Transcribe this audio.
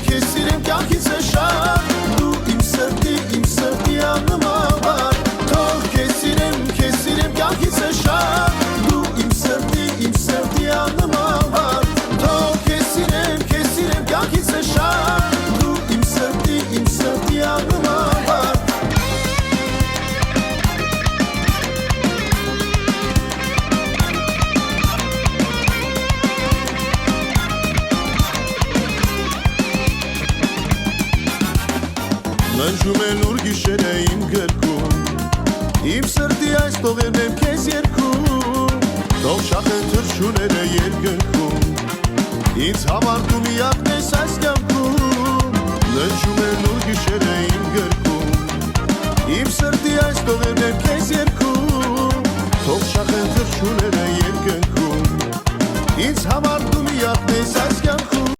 քեզ սիրեմ կյանքից է շատ Դու իմ սրտի աննման Թող քեզ սիրեմ կյանքից է շատ Դու իմ սրտի աննման Թող քեզ սիրեմ կյանքից է շատ Դու իմ սրտի աննման Ննջում են ուր գիշերը իմ գրքում Իմ սրտի այս տողերն եմ քեզ երգում Թող շախեն թռչունները երկնքում Ինձ համար դու միակն ես այս կյանքում Ննջում են ուր գիշերը իմ գրքում Իմ սրտի այս տողերն եմ քեզ երգում Թող շախեն թռչունները երկնքում Ինձ համար դու միակն ես այս